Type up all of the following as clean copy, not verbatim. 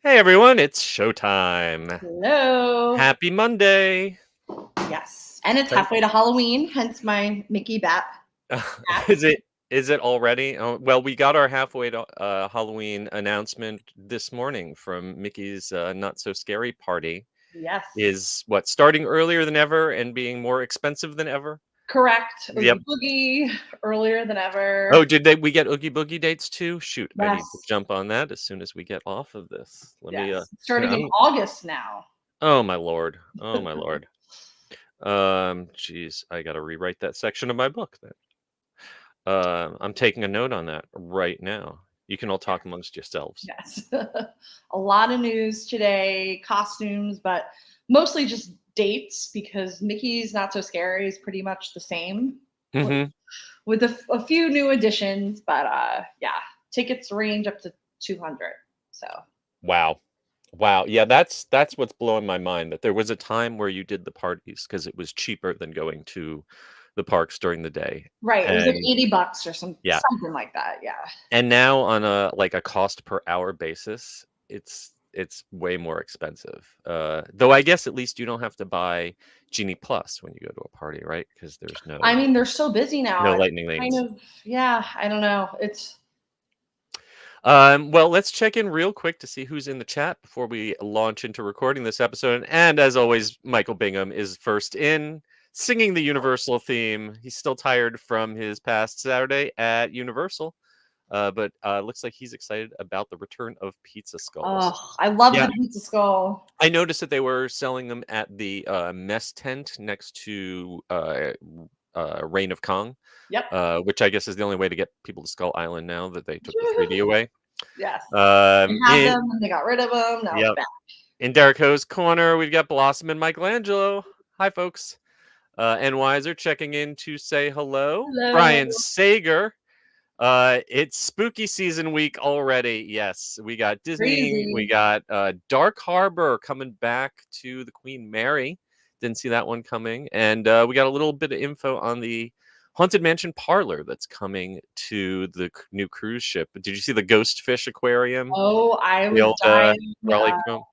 Hey everyone, it's showtime. Hello. Happy Monday. Yes. And it's Thank- halfway to Halloween, hence my Mickey hat. is it already? Oh, well, we got our halfway to Halloween announcement this morning from Mickey's Not So Scary Party. Yes. Is what starting earlier than ever and being more expensive than ever? Correct. Yep. Oogie Boogie earlier than ever. Oh, we get Oogie Boogie dates too? Shoot, I need to Yes. jump on that as soon as we get off of this. Let me Yes. here, Starting in August now. oh my lord. Oh my lord. Geez, I gotta rewrite that section of my book then. I'm taking a note on that right now. You can all talk amongst yourselves. Yes. A lot of news today, costumes, but mostly just dates because Mickey's Not So Scary is pretty much the same Mm-hmm. with a few new additions, but yeah, tickets range up to 200. So Wow. Wow. Yeah, that's what's blowing my mind. That there was a time where you did the parties because it was cheaper than going to the parks during the day. right, it was like And $80 or yeah. something like that. Yeah. And now on a cost per hour basis, it's way more expensive. Though I guess at least you don't have to buy Genie Plus when you go to a party, right? Because there's I mean, they're so busy now. no It's lightning kind lanes. of, yeah, I don't know. It's Well, let's check in real quick to see who's in the chat before we launch into recording this episode. And as always, Michael Bingham is first in, singing the Universal theme. He's still tired from his past Saturday at Universal, but looks like he's excited about the return of Pizza Skulls. I love Yeah, the pizza skull. I noticed that they were selling them at the mess tent next to Reign of Kong. Yep. Which I guess is the only way to get people to Skull Island now that they took the 3D away. Yes. They had In them and they got rid of them. Now it's Yep. back. In Derek Ho's corner, we've got Blossom and Michelangelo. Hi, folks. And Weiser checking in to say hello. Hello. Brian Sager. It's spooky season week already. Yes, we got Disney. We Crazy. got Dark Harbor coming back to the Queen Mary. Didn't see that one coming. And we got a little bit of info on the Haunted Mansion parlor that's coming to the new cruise ship. Did you see the Ghost Fish Aquarium? Oh, I The was old dying. Raleigh Chrome?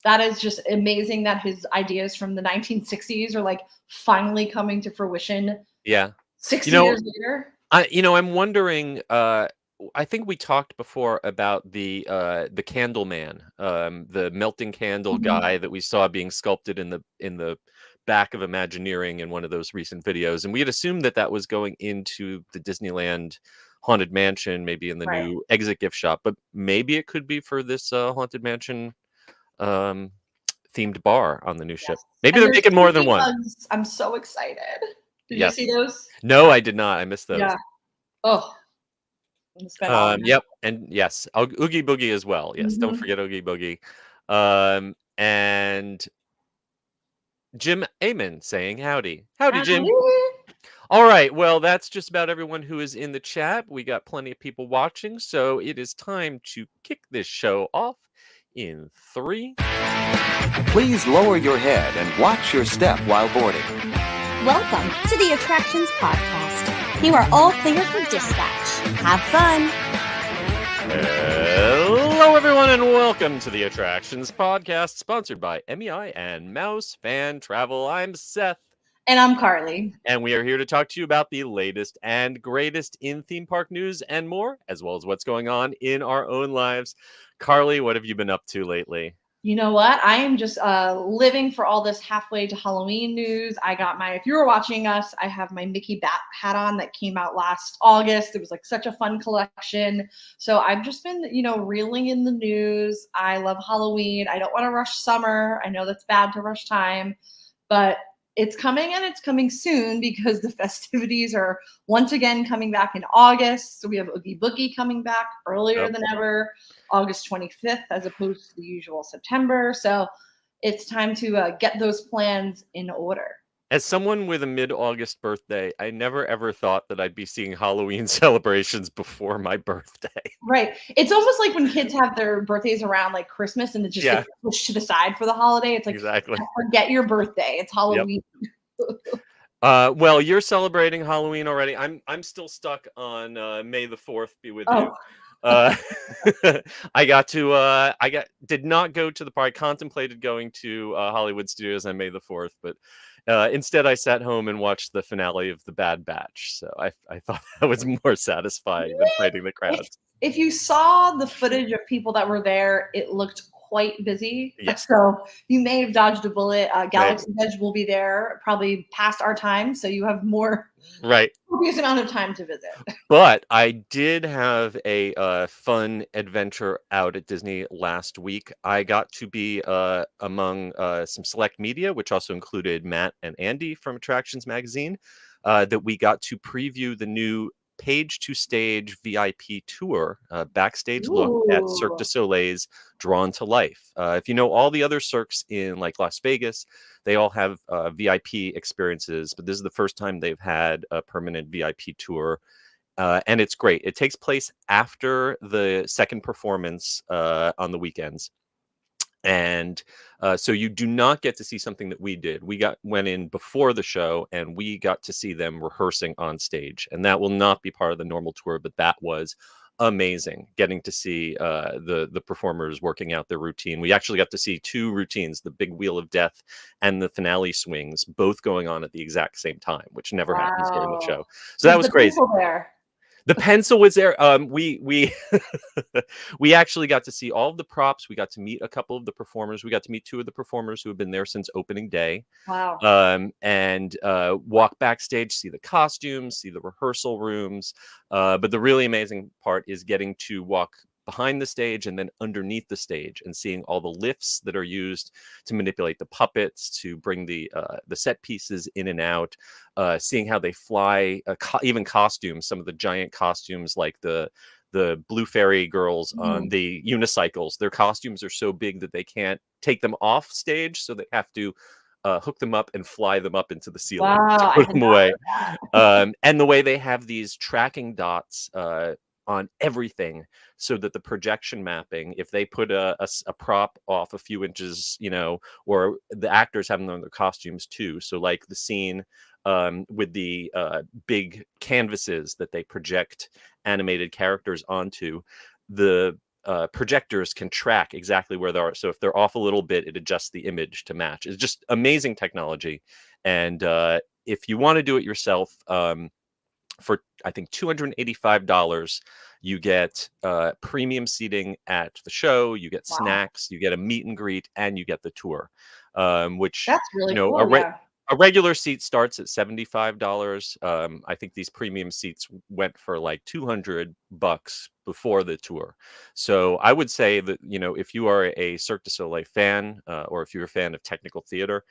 That is just amazing that his ideas from the 1960s are like finally coming to fruition Yeah. 60 You know, years later. I'm wondering. I think we talked before about the Candle Man, the melting candle Mhm. guy that we saw being sculpted in the back of Imagineering in one of those recent videos, and we had assumed that that was going into the Disneyland Haunted Mansion, maybe in the Right. new exit gift shop, but maybe it could be for this Haunted Mansion um, themed bar on the new ship. Yes. Maybe And they're there's making more than spooky one. bugs. I'm so excited. Did you Yes. see those? No, I did not. I missed those. Yeah. Oh, I'm gonna spend all night. Yep, and yes, Oogie Boogie as well. Yes, don't Mhm. forget Oogie Boogie. And Jim Amen saying howdy. Howdy, Jim. All right, well, that's just about everyone who is in the chat. We got plenty of people watching, so it is time to kick this show off in 3. Please lower your head and watch your step while boarding. Welcome to the Attractions Podcast. You are all clear for dispatch. Have fun. Hello, everyone, and welcome to the Attractions Podcast, sponsored by MEI and MEI-Travel. I'm Seth. And I'm Carly. And we are here to talk to you about the latest and greatest in theme park news and more, as well as what's going on in our own lives. Carly, what have you been up to lately? You know what? I am just living for all this halfway to Halloween news. I got if you were watching us, I have my Mickey Bat hat on that came out last August. It was like such a fun collection. So I've just been, reeling in the news. I love Halloween. I don't want to rush summer. I know that's bad to rush time, but it's coming and it's coming soon because the festivities are once again coming back in August. So we have Oogie Boogie coming back earlier than ever, August 25th, as opposed to the usual September. So it's time to get those plans in order. As someone with a mid-August birthday, I never ever thought that I'd be seeing Halloween celebrations before my birthday. Right. It's almost like when kids have their birthdays around like Christmas and it just gets pushed to the side for the holiday. It's like, exactly. Forget your birthday. It's Halloween. Yep. Well, you're celebrating Halloween already. I'm still stuck on May the 4th be with you. Uh, did not go to the park. I contemplated going to Hollywood Studios on May the 4th, but instead I sat home and watched the finale of The Bad Batch. So I thought that was more satisfying than fighting the If crowds. if you saw the footage of people that were there, it looked quite busy. Yeah. So you may have dodged a bullet. Maybe. Galaxy Edge will be there probably past our time, so you have more Right. copious amount of time to visit. But I did have a fun adventure out at Disney last week. I got to be among some select media, which also included Matt and Andy from Attractions Magazine, that we got to preview the new Page to Stage VIP tour, backstage look at Cirque Ooh. du Soleil's Drawn to Life. If you know all the other cirques in like Las Vegas, they all have VIP experiences, but this is the first time they've had a permanent VIP tour. And it's great. It takes place after the second performance on the weekends. And so you do not get to see something that we did. Went in before the show and we got to see them rehearsing on stage. And that will not be part of the normal tour, but that was amazing getting to see the performers working out their routine. We actually got to see two routines, the big Wheel of Death and the finale swings, both going on at the exact same time, which never happens during the show. So that was crazy. There. The pencil was there. We we actually got to see all of the props. We got to meet a couple of the performers. We got to meet two of the performers who have been there since opening day. Wow. And walk backstage, see the costumes, see the rehearsal rooms. But the really amazing part is getting to walk behind the stage and then underneath the stage and seeing all the lifts that are used to manipulate the puppets, to bring the set pieces in and out, seeing how they fly, even costumes, some of the giant costumes like the Blue Fairy girls on the unicycles. Their costumes are so big that they can't take them off stage, so they have to hook them up and fly them up into the ceiling to put them away. And the way they have these tracking dots on everything, so that the projection mapping, if they put a prop off a few inches, or the actors have them on their costumes too. So like the scene with the big canvases that they project animated characters onto, the projectors can track exactly where they are. So if they're off a little bit, it adjusts the image to match. It's just amazing technology. And if you want to do it yourself, for I think $285, you get premium seating at the show, you get snacks, you get a meet and greet, and you get the tour. Which that's really cool. A regular seat starts at $75. I think these premium seats went for like $200 before the tour. So I would say that, if you are a Cirque du Soleil fan, or if you're a fan of technical theater,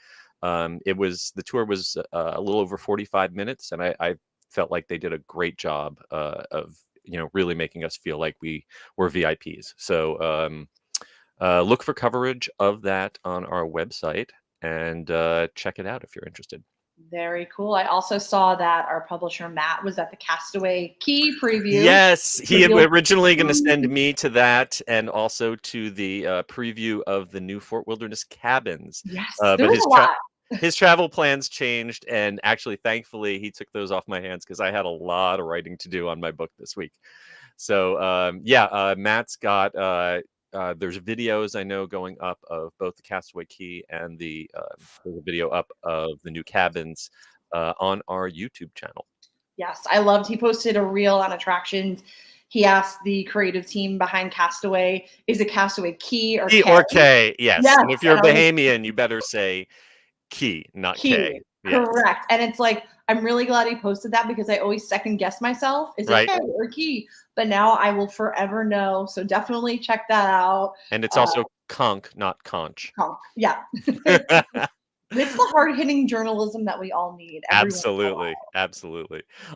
the tour was a little over 45 minutes, and I felt like they did a great job of really making us feel like we were VIPs. So look for coverage of that on our website and check it out if you're interested. Very cool. I also saw that our publisher Matt was at the Castaway Key preview. Yes, he had originally going to send me to that, and also to the preview of the new Fort Wilderness cabins. Yes, but there was a lot. His travel plans changed, and actually, thankfully, he took those off my hands because I had a lot of writing to do on my book this week. So, Matt's got there's videos I know going up of both the Castaway Key and the video up of the new cabins on our YouTube channel. Yes, I loved. He posted a reel on Attractions. He asked the creative team behind Castaway, "Is it Castaway Key or Key K?" Or K? Yes. And if you're a and Bahamian, you better say Key, not K. Correct. Yes. And it's like, I'm really glad he posted that, because I always second guess myself. Is it K or Key? But now I will forever know. So definitely check that out. And it's also conch, not conch. Conch. Yeah. It's the hard-hitting journalism that we all need. Absolutely.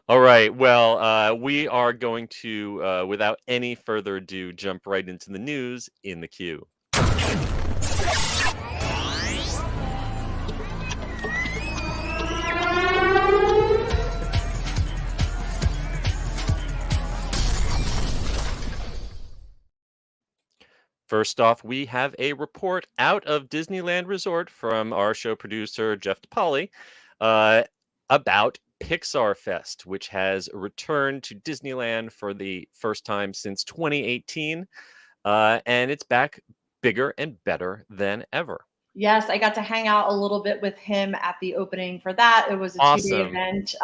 All right. Well, we are going to, without any further ado, jump right into the news in the queue. First off, we have a report out of Disneyland Resort from our show producer, Jeff DePauli, about Pixar Fest, which has returned to Disneyland for the first time since 2018. And it's back bigger and better than ever. Yes, I got to hang out a little bit with him at the opening for that. It was a 2-day Awesome. event.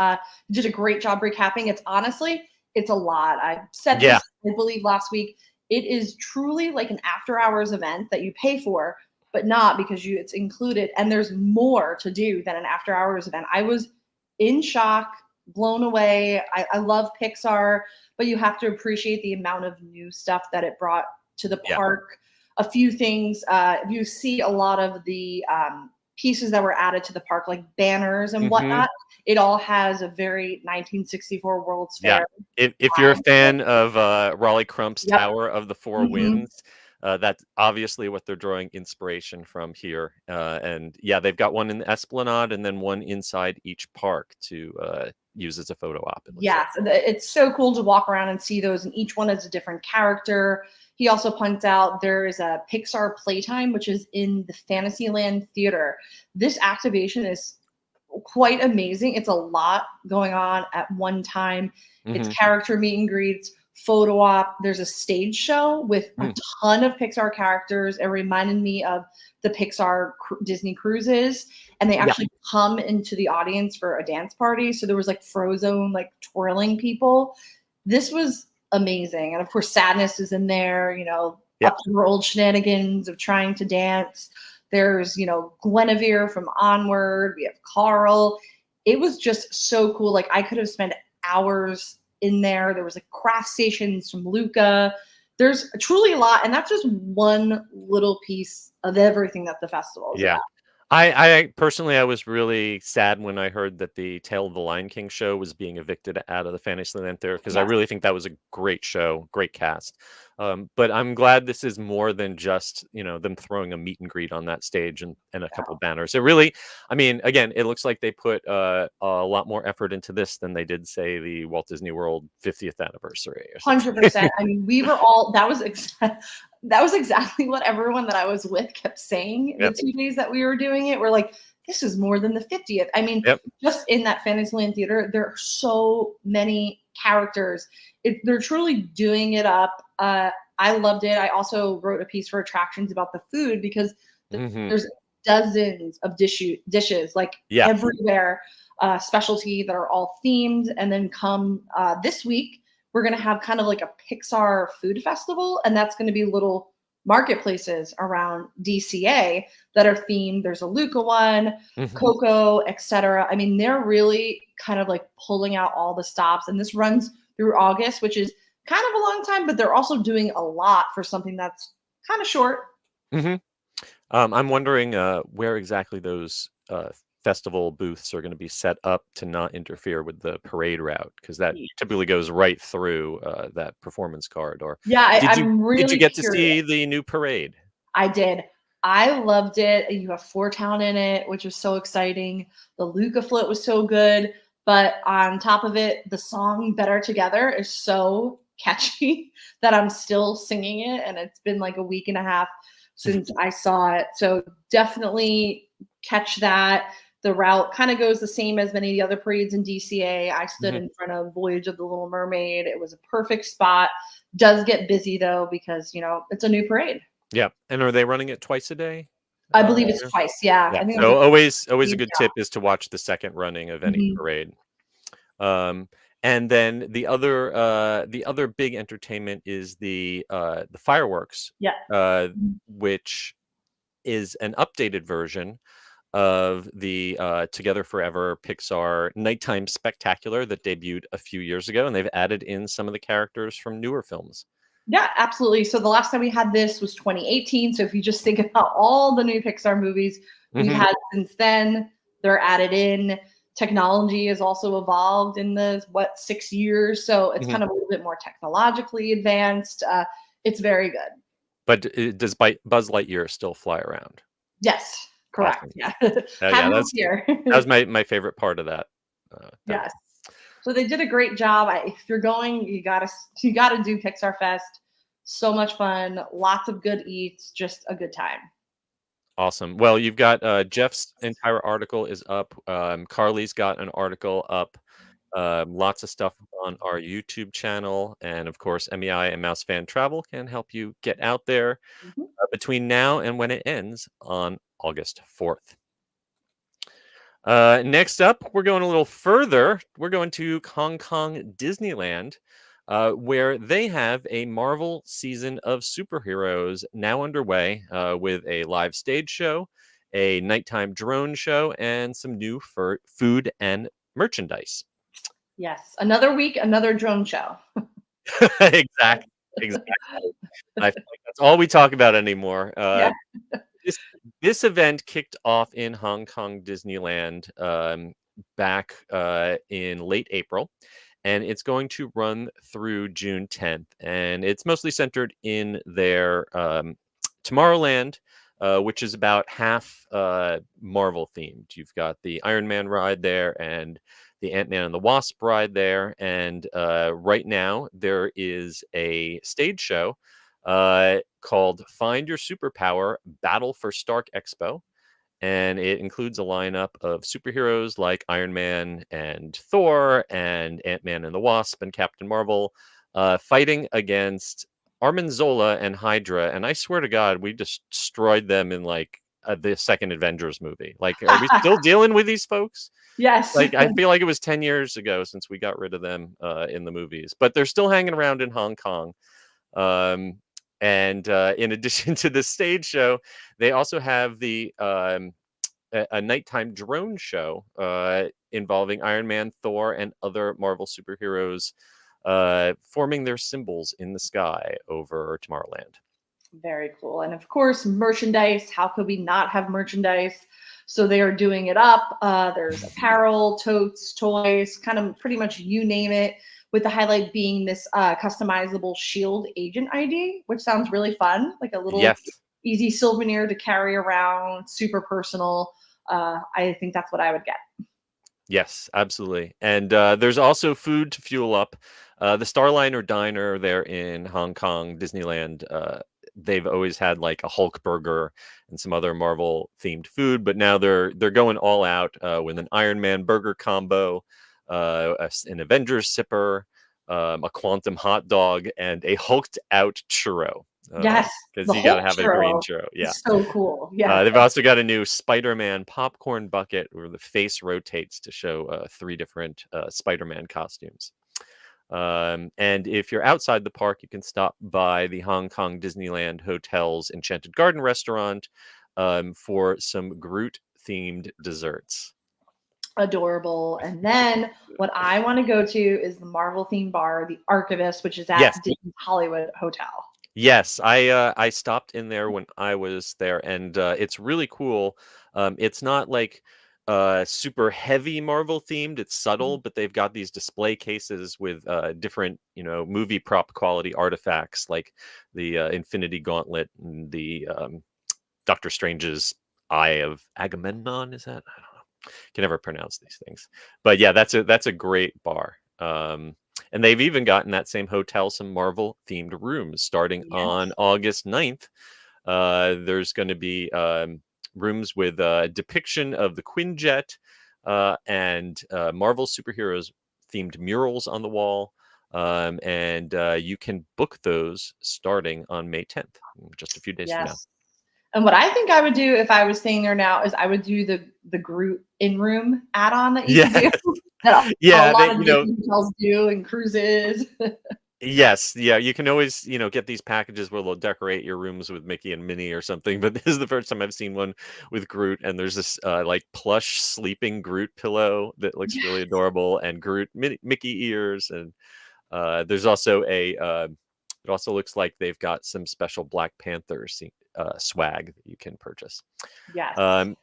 Did a great job recapping. It's honestly, it's a lot. I said Yeah. this, I believe, last week. It is truly like an after-hours event that you pay for, but not because it's included. And there's more to do than an after-hours event. I was in shock, blown away. I love Pixar, but you have to appreciate the amount of new stuff that it brought to the Yeah. park. A few things. You see a lot of the pieces that were added to the park, like banners and Mhm. whatnot. It all has a very 1964 World's Yeah. Fair. If you're a fan of Raleigh Crump's Yep. Tower of the Four Mhm. Winds, that's obviously what they're drawing inspiration from here. And yeah, they've got one in the Esplanade and then one inside each park to use as a photo op. It looks like. Yes, it's so cool to walk around and see those, and each one is a different character. He also points out there is a Pixar Playtime, which is in the Fantasyland Theater. This activation is quite amazing. It's a lot going on at one time. It's Mhm. character meet and greets, photo op. There's a stage show with a Mm. ton of Pixar characters. It reminded me of the Pixar Disney cruises, and they Yeah. actually come into the audience for a dance party. So there was like Frozone, like twirling people. This was amazing. And of course, Sadness is in there, Yeah. up to her old shenanigans of trying to dance. There's, Guinevere from Onward. We have Carl. It was just so cool. Like I could have spent hours in there. There was like craft stations from Luca. There's truly a lot, and that's just one little piece of everything that the festival is Yeah. about. I personally, I was really sad when I heard that the Tale of the Lion King show was being evicted out of the Fantasyland Theater because I Yes. really think that was a great show, great cast. But I'm glad this is more than just them throwing a meet and greet on that stage and a couple banners. It really, I mean, again, it looks like they put a lot more effort into this than they did, say, the Walt Disney World 50th anniversary. Or something. 100%. I mean, we were all that was exactly what everyone that I was with kept saying Yep. the 2 days that we were doing it. We're like, this is more than the 50th. I mean, Yep. just in that Fantasyland Theater, there are so many characters. They're truly doing it up. I loved it. I also wrote a piece for attractions about the food because Mhm. there's dozens of dishes like Yeah. everywhere, specialty that are all themed. And then come this week, we're going to have kind of like a Pixar food festival, and that's going to be little marketplaces around DCA that are themed. There's a Luca one, Mhm. Coco, etc. I mean, they're really kind of like pulling out all the stops, and this runs through August, which is kind of a long time, but they're also doing a lot for something that's kind of short. Mhm. I'm wondering where exactly those festival booths are going to be set up to not interfere with the parade route, because that typically goes right through that performance corridor. Yeah, Did you I'm really get to curious. see the new parade? I did. I loved it. You have Four Town in it, which was so exciting. The Luca float was so good. But on top of it, the song Better Together is so catchy that I'm still singing it. And it's been like a week and a half since I saw it. So definitely catch that. The route kind of goes the same as many of the other parades in DCA. I stood Mhm. in front of Voyage of the Little Mermaid. It was a perfect spot. Does get busy though, because, it's a new parade. Yeah, and are they running it twice a day? I believe it's Yeah. twice, yeah. Yeah. I think it So was always a good tip is to watch the second running of any Mhm. parade. Um, and then the other big entertainment is the fireworks, Yeah. which is an updated version of the Together Forever Pixar Nighttime Spectacular that debuted a few years ago, and they've added in some of the characters from newer films. Yeah, absolutely. So the last time we had this was 2018. So if you just think about all the new Pixar movies we've Mhm. had since then, they're added in. Technology has also evolved in the 6 years. So it's Mhm. kind of a little bit more technologically advanced. It's very good. But does Buzz Lightyear still fly around? Yes, correct. Awesome. Yeah. Yeah, Had no that fear. was my favorite part of that. That Yes. So they did a great job. If you're going, you gotta do Pixar Fest. So much fun, lots of good eats, just a good time. Awesome. Well, you've got Jeff's entire article is up. Carly's got an article up Lots of stuff on our YouTube channel. And of course, MEI and Mouse Fan Travel can help you get out there Mhm. between now and when it ends on August 4th. Next up, we're going a little further. We're going to Hong Kong Disneyland, where they have a Marvel season of superheroes now underway with a live stage show, a nighttime drone show, and some new food and merchandise. Yes. Another week, another drone show. Exactly. Exactly. I feel like that's all we talk about anymore. Yeah. This this event kicked off in Hong Kong Disneyland back in late April, and it's going to run through June 10th. And it's mostly centered in their Tomorrowland, which is about half Marvel themed. You've got the Iron Man ride there and the Ant-Man and the Wasp ride there. And right now, there is a stage show called Find Your Superpower Battle for Stark Expo. And it includes a lineup of superheroes like Iron Man and Thor and Ant-Man and the Wasp and Captain Marvel fighting against Armanzola and Hydra. And I swear to God, we destroyed them in like the second Avengers movie. Like, are we still dealing with these folks? Yes. Like, I feel like it was 10 years ago since we got rid of them in the movies, but they're still hanging around in Hong Kong. And in addition to the stage show, they also have a nighttime drone show involving Iron Man, Thor, and other Marvel superheroes forming their symbols in the sky over Tomorrowland. Very cool. And of course, merchandise. How could we not have merchandise? So they are doing it up. There's apparel, totes, toys, kind of pretty much you name it, with the highlight being this customizable Shield agent ID, which sounds really fun, like a little easy souvenir to carry around, super personal. I think that's what I would get. Yes, absolutely. And there's also food to fuel up. The Starliner Diner there in Hong Kong Disneyland, they've always had like a Hulk burger and some other Marvel themed food, but now they're going all out with an Iron Man burger combo, an Avengers sipper, a quantum hot dog, and a hulked out churro. Yes, because you gotta have a green churro. Yeah, so cool. Yeah, they've also got a new Spider-Man popcorn bucket where the face rotates to show 3 different Spider-Man costumes. And if you're outside the park, you can stop by the Hong Kong Disneyland Hotel's Enchanted Garden restaurant for some Groot-themed desserts. Adorable. And then what I want to go to is the Marvel themed bar, the Archivist, which is at Disney's Hollywood Hotel. Yes, I stopped in there when I was there, and it's really cool. It's not like super heavy Marvel themed. It's subtle, but they've got these display cases with different, movie prop quality artifacts, like the Infinity Gauntlet and the Doctor Strange's Eye of Agamemnon. Is that? I don't know. Can never pronounce these things, but yeah, that's a great bar. And they've even got in that same hotel some Marvel themed rooms starting on August 9th. There's going to be rooms with a depiction of the Quinjet and Marvel superheroes themed murals on the wall. And you can book those starting on May 10th, just a few days from now. And what I think I would do if I was staying there now is I would do the Groot in-room add-on that you can do. That a lot of hotels do and cruises. Yes, yeah, you can always, get these packages where they'll decorate your rooms with Mickey and Minnie or something. But this is the first time I've seen one with Groot, and there's this like plush sleeping Groot pillow that looks really adorable, and Groot Mickey ears, and there's also it also looks like they've got some special Black Panther swag that you can purchase. Yes.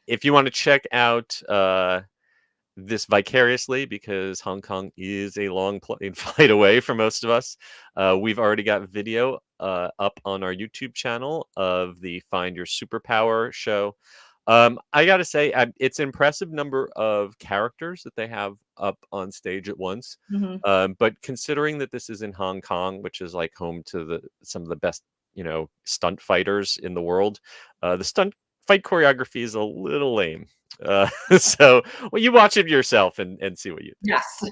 If you want to check out this vicariously, because Hong Kong is a long plane flight away for most of us, we've already got video up on our YouTube channel of the Find Your Superpower show. I gotta say, it's an impressive number of characters that they have up on stage at once. But considering that this is in Hong Kong, which is like home to some of the best, stunt fighters in the world, the stunt fight choreography is a little lame. So well, you watch it yourself and see what you think. Yes.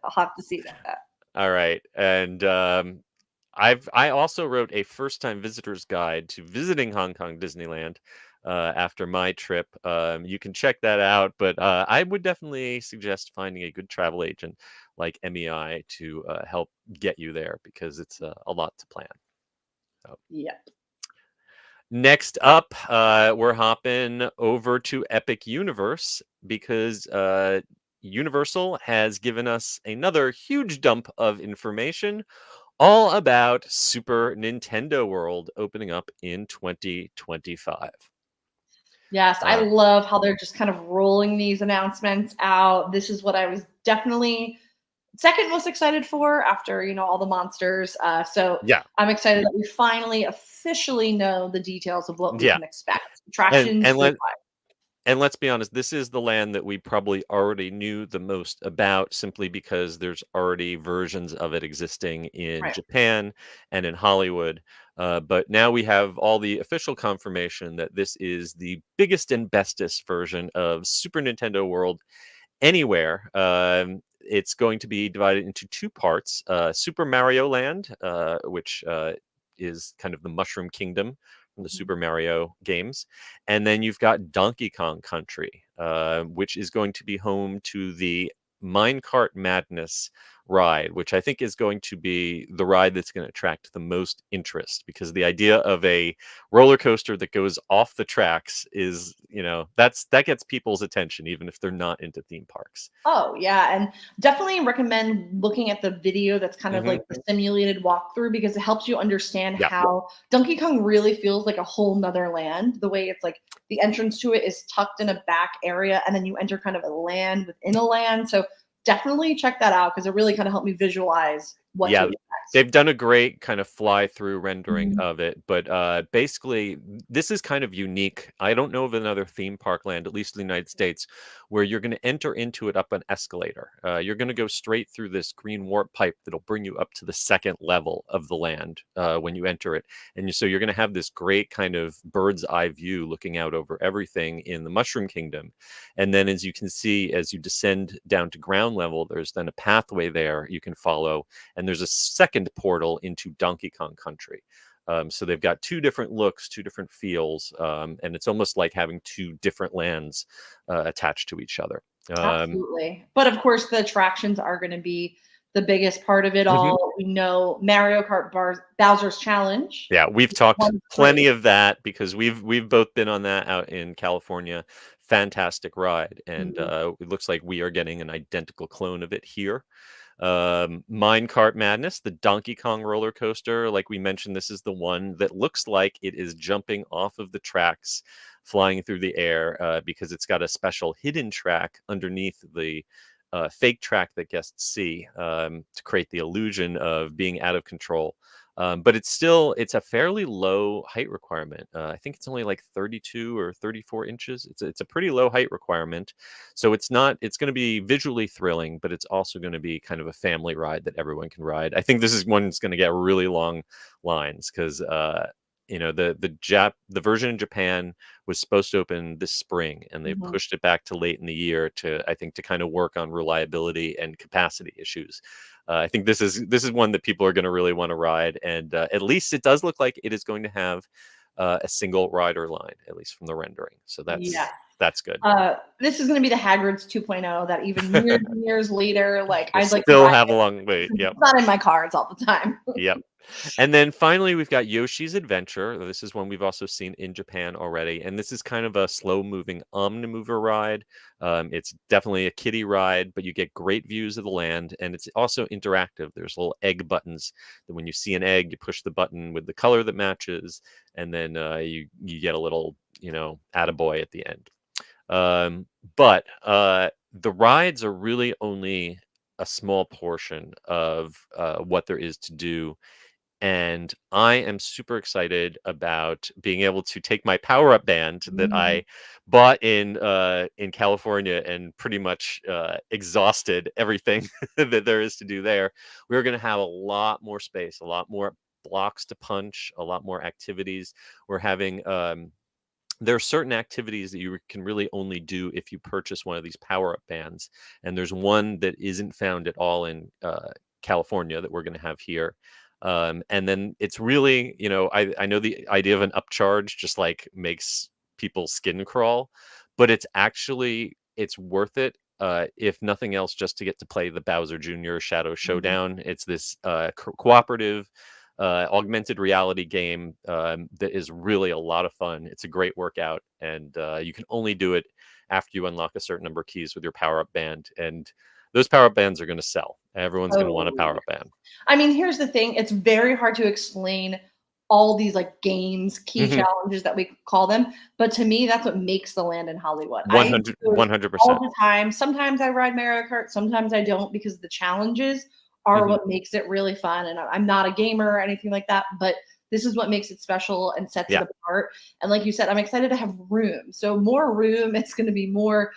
I'll have to see that. All right, and I also wrote a first time visitor's guide to visiting Hong Kong Disneyland after my trip. You can check that out, but I would definitely suggest finding a good travel agent like MEI to help get you there because it's a lot to plan. So. Yep. Next up, we're hopping over to Epic Universe because Universal has given us another huge dump of information all about Super Nintendo World opening up in 2025. Yes, I Uh, love how they're just kind of rolling these announcements out. This is what I was definitely second most excited for after, all the monsters. So yeah, I'm excited that we finally officially know the details of what we yeah, can expect. and Attractions, and food let and let's be honest, this is the land that we probably already knew the most about simply because there's already versions of it existing in right. Japan and in Hollywood. But now we have all the official confirmation that this is the biggest and bestest version of Super Nintendo World anywhere. It's going to be divided into two parts: Super Mario Land, which is kind of the Mushroom Kingdom from the Super Mario games, and then you've got Donkey Kong Country, which is going to be home to the Minecart Madness ride, which I think is going to be the ride that's going to attract the most interest because the idea of a roller coaster that goes off the tracks is, that gets people's attention even if they're not into theme parks. Oh, yeah. And definitely recommend looking at the video that's kind of Hmm. like the simulated walkthrough because it helps you understand Yeah. how Donkey Kong really feels like a whole nother land. The way it's like the entrance to it is tucked in a back area, and then you enter kind of a land within a land. So definitely check that out because it really kind of helped me visualize what to Yeah, expect. they've done a great kind of fly through rendering Mhm. of it, but basically, this is kind of unique. I don't know of another theme park land, at least in the United States, where you're going to enter into it up an escalator. You're going to go straight through this green warp pipe that'll bring you up to the second level of the land when you enter it. So you're going to have this great kind of bird's eye view looking out over everything in the Mushroom Kingdom. And then, as you can see, as you descend down to ground level, there's then a pathway there you can follow, and there's a second portal into Donkey Kong Country. So they've got two different looks, two different feels, and it's almost like having two different lands attached to each other. Absolutely. But of course, the attractions are going to be the biggest part of it Mhm. all. We know Mario Kart Bowser's Challenge. Yeah, we've talked One plenty free. of that because we've both been on that out in California. Fantastic ride, and Mhm. it looks like we are getting an identical clone of it here. Minecart Madness, the Donkey Kong roller coaster. Like we mentioned, this is the one that looks like it is jumping off of the tracks, flying through the air, because it's got a special hidden track underneath the fake track that guests see to create the illusion of being out of control. But it's a fairly low height requirement. I think it's only like 32 or 34 inches. It's a pretty low height requirement. So it's going to be visually thrilling, but it's also going to be kind of a family ride that everyone can ride. I think this is one that's going to get really long lines because the version in Japan was supposed to open this spring, and they Mhm. pushed it back to late in the year to kind of work on reliability and capacity issues. I think this is one that people are going to really want to ride, and at least it does look like it is going to have a single rider line, at least from the rendering. So Yeah. that's good. This is going to be the Hagrid's 2.0 that even years and years later, like We'll I'd like to still ride have a it. long wait. Yep. It's not in my cards all the time. Yep. And then finally, we've got Yoshi's Adventure. This is one we've also seen in Japan already. And this is kind of a slow moving omnimover ride. It's definitely a kiddie ride, but you get great views of the land. And it's also interactive. There's little egg buttons that when you see an egg, you push the button with the color that matches. And then you get a little, attaboy at the end. But the rides are really only a small portion of what there is to do, and I am super excited about being able to take my power up band that Mhm. I bought in California and pretty much exhausted everything that there is to do there. We're going to have a lot more space, a lot more blocks to punch, a lot more activities. We're having there are certain activities that you can really only do if you purchase one of these power-up bands, and there's one that isn't found at all in California that we're going to have here. And then it's really, I know the idea of an upcharge just like makes people's skin crawl, but it's worth it. If nothing else, just to get to play the Bowser Jr. Shadow Showdown. It's this cooperative augmented reality game that is really a lot of fun. It's a great workout, and you can only do it after you unlock a certain number of keys with your power-up band. And those power-up bands are going to sell. Everyone's going to want a power-up band. I mean, here's the thing. It's very hard to explain all these like games, key challenges that we call them. But to me, that's what makes the land in Hollywood. 100%. All the time. Sometimes I ride Mario Kart. Sometimes I don't, because the challenges are what makes it really fun. And I'm not a gamer or anything like that, but this is what makes it special and sets it apart. And like you said, I'm excited to have room. So more room, it's going to be more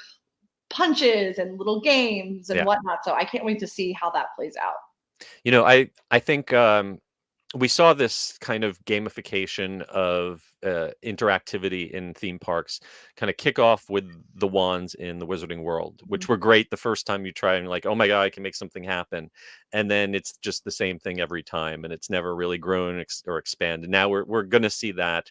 punches and little games and whatnot. So I can't wait to see how that plays out. I think we saw this kind of gamification of interactivity in theme parks kind of kick off with the wands in the Wizarding World, which were great the first time you try and like, oh my God, I can make something happen. And then it's just the same thing every time, and it's never really grown or expanded. Now we're going to see that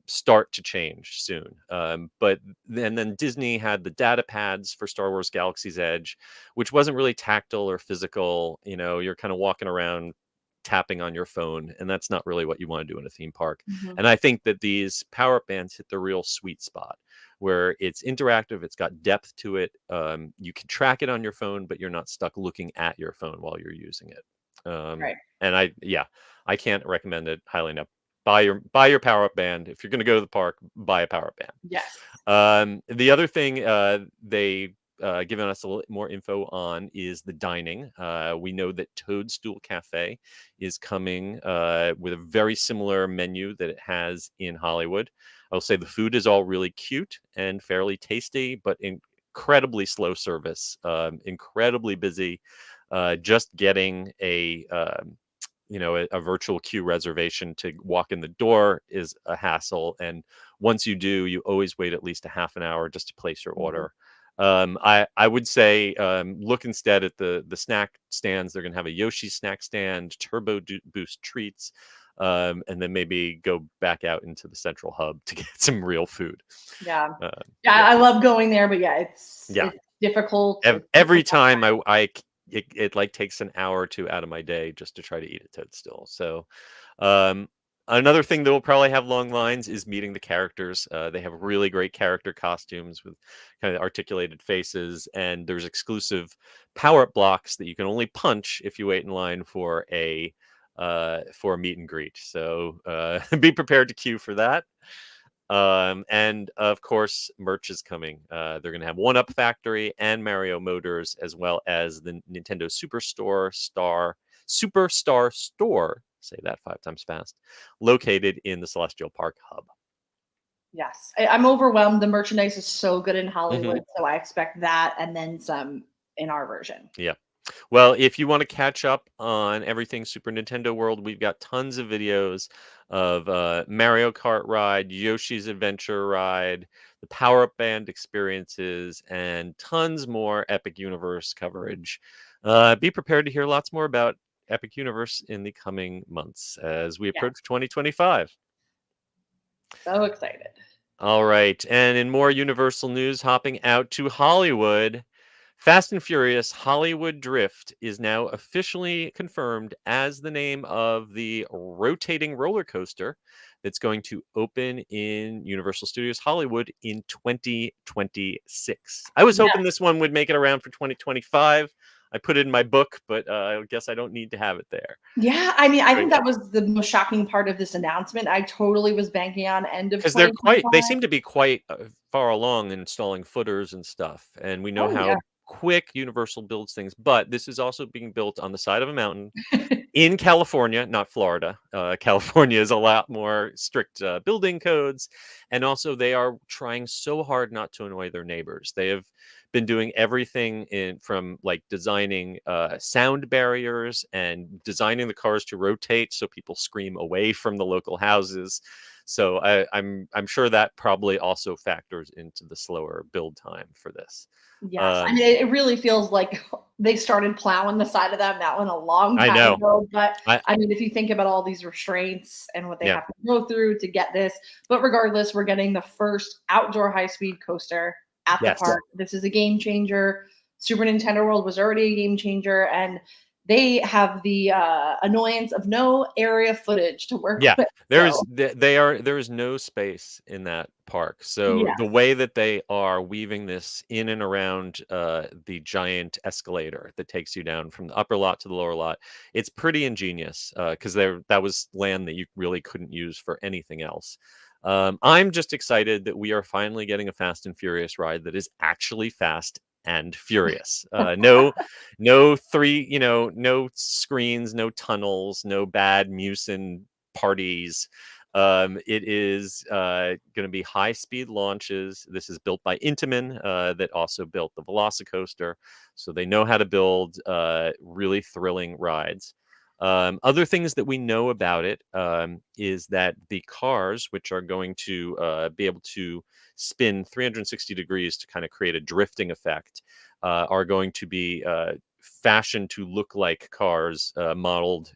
start to change soon. But then Disney had the data pads for Star Wars Galaxy's Edge, which wasn't really tactile or physical. You're kind of walking around tapping on your phone, and that's not really what you want to do in a theme park. And I think that these power-up bands hit the real sweet spot where it's interactive, it's got depth to it. You can track it on your phone, but you're not stuck looking at your phone while you're using it. Right. And I can't recommend it highly enough. Buy your power-up band. If you're going to go to the park, buy a power-up band. Yes. The other thing they given us a little more info on is the dining. We know that Toadstool Cafe is coming with a very similar menu that it has in Hollywood. I'll say the food is all really cute and fairly tasty, but incredibly slow service, incredibly busy. Just getting a virtual queue reservation to walk in the door is a hassle. And once you do, you always wait at least a half an hour just to place your order. I would say look instead at the snack stands. They're going to have a Yoshi snack stand, Turbo Boost treats, and then maybe go back out into the central hub to get some real food. Yeah. I love going there, but it's difficult. Every time it like takes an hour or two out of my day just to try to eat at Toadstool. So another thing that will probably have long lines is meeting the characters. They have really great character costumes with kind of articulated faces, and there's exclusive power-up blocks that you can only punch if you wait in line for a meet and greet. So be prepared to queue for that. And of course, merch is coming. They're going to have One-Up Factory and Mario Motors, as well as the Nintendo Superstar Store. Say that 5 times fast. Located in the Celestial Park hub. Yes, I'm overwhelmed. The merchandise is so good in Hollywood, so I expect that and then some in our version. Yeah. Well, if you want to catch up on everything Super Nintendo World, we've got tons of videos of Mario Kart ride, Yoshi's Adventure ride, the Power-Up Band experiences, and tons more Epic Universe coverage. Be prepared to hear lots more about Epic Universe in the coming months as we approach 2025. So excited. All right. And in more Universal news, hopping out to Hollywood, Fast and Furious Hollywood Drift is now officially confirmed as the name of the rotating roller coaster that's going to open in Universal Studios Hollywood in 2026. I was hoping this one would make it around for 2025. I put it in my book, but I guess I don't need to have it there. Yeah, I mean, I think that was the most shocking part of this announcement. I totally was banking on end of, because they seem to be quite far along in installing footers and stuff, and we know how quick Universal builds things. But this is also being built on the side of a mountain in California, not Florida. California is a lot more strict building codes, and also they are trying so hard not to annoy their neighbors. They have been doing everything from like designing sound barriers and designing the cars to rotate so people scream away from the local houses. So I'm sure that probably also factors into the slower build time for this. Yes, I mean, it really feels like they started plowing the side of that one a long I time know. ago. But I I mean, if you think about all these restraints and what they Yeah. have to go through to get this, but regardless, we're getting the first outdoor high-speed coaster at the Yes. park. This is a game changer. Super Nintendo World was already a game changer, and they have the annoyance of no area footage to work Yeah, with. there So is no space in that park. So yeah, the way that they are weaving this in and around the giant escalator that takes you down from the upper lot to the lower lot, it's pretty ingenious because that was land that you really couldn't use for anything else. I'm just excited that we are finally getting a Fast and Furious ride that is actually fast and furious. No no screens, no tunnels, no bad Mucin parties. It is going to be high speed launches. This is built by Intamin, that also built the Velocicoaster, so they know how to build really thrilling rides. Other things that we know about it is that the cars, which are going to be able to spin 360 degrees to kind of create a drifting effect, are going to be fashioned to look like cars modeled,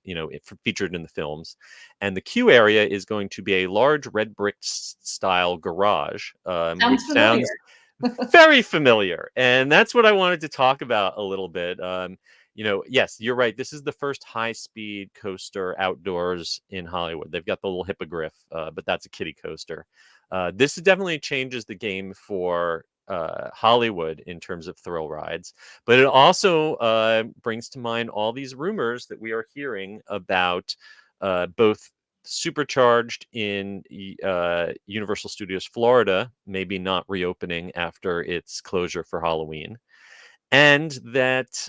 featured in the films. And the queue area is going to be a large red brick style garage, which sounds familiar. sounds very familiar. And that's what I wanted to talk about a little bit. Yes, you're right. This is the first high-speed coaster outdoors in Hollywood. They've got the little hippogriff, but that's a kiddie coaster. This definitely changes the game for Hollywood in terms of thrill rides, but it also brings to mind all these rumors that we are hearing about both supercharged in Universal Studios Florida, maybe not reopening after its closure for Halloween, and that